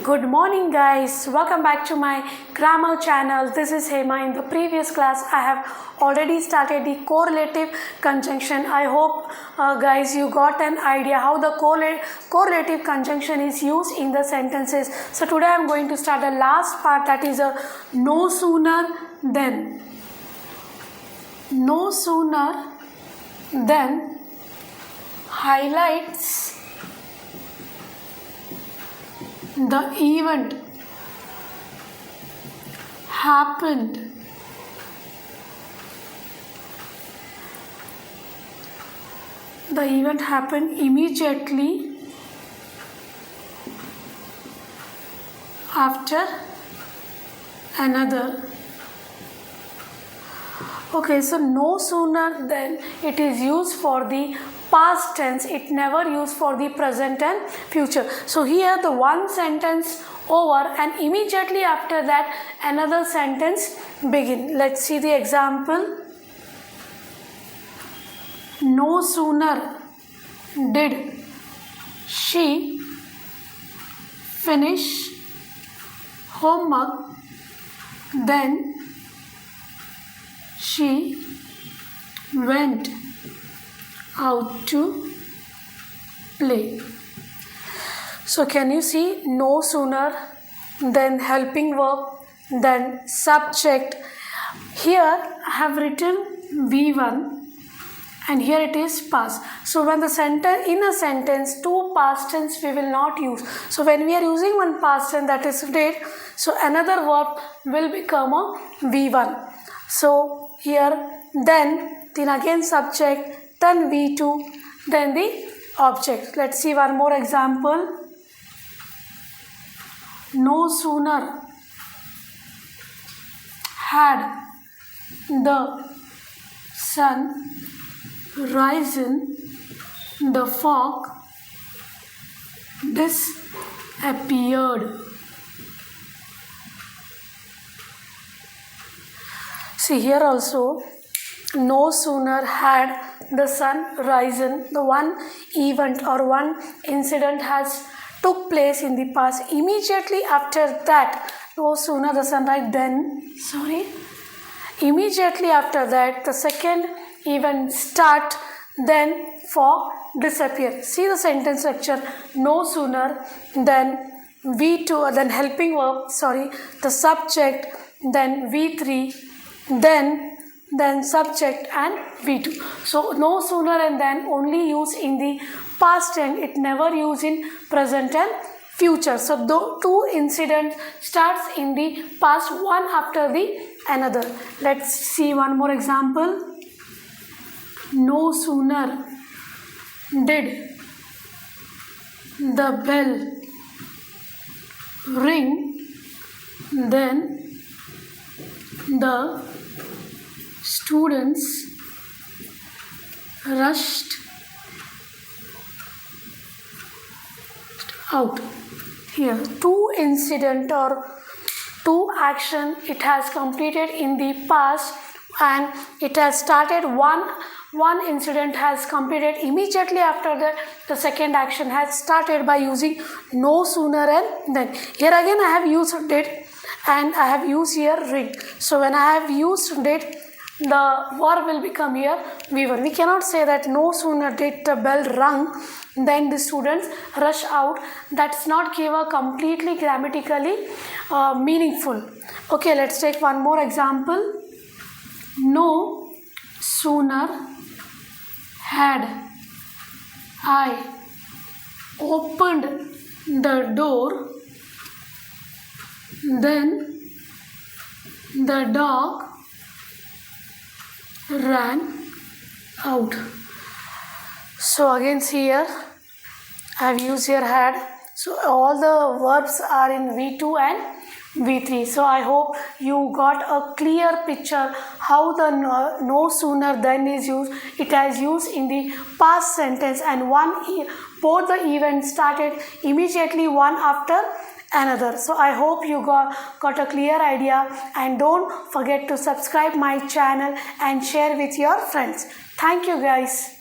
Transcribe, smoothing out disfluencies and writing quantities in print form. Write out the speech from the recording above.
Good morning guys, welcome back to my grammar channel. This is Hema. In the previous class I have already started the correlative conjunction. I hope guys you got an idea how the correlative conjunction is used in the sentences. So today I am going to start the last part, that is a no sooner than. No sooner than highlights the event happened immediately after another. Okay, so no sooner than, it is used for the past tense, it never used for the present and future. So here the one sentence over and immediately after that another sentence begin. Let's see the example. No sooner did she finish homework than she went out to play. So can you see, no sooner, then helping verb, then subject. Here I have written V1 and here it is past. So when the sentence, in a sentence, two past tense we will not use. So when we are using one past tense, that is did, so another verb will become a V1. So here then again subject, then V2, then the object. Let's see one more example. No sooner had the sun risen, the fog disappeared. See here also, no sooner had the sun risen, the one event or one incident has took place in the past. Immediately after that, no sooner the sun rise, immediately after that the second event start, then fog disappear. See the sentence structure, no sooner, then V2, then helping verb, the subject, then V3, then subject and V2. So no sooner and then only used in the past tense, it never used in present and future. So the two incidents starts in the past, one after the another. Let's see one more example. No sooner did the bell ring than the students rushed out. Here two incident or two action it has completed in the past and it has started, one incident has completed immediately after that the second action has started by using no sooner and then. Here again I have used did and I have used here ring. So when I have used did, the verb will become here V1. We cannot say that no sooner did the bell rung then the students rush out. That's not give a completely grammatically meaningful. Okay, let's take one more example. No sooner had I opened the door then the dog ran out. So again see here I have used here had. So all the verbs are in V2 and V3. So I hope you got a clear picture how the no sooner than is used. It has used in the past sentence and both the events started immediately one after another. So I hope you got a clear idea, and don't forget to subscribe my channel and share with your friends. Thank you guys.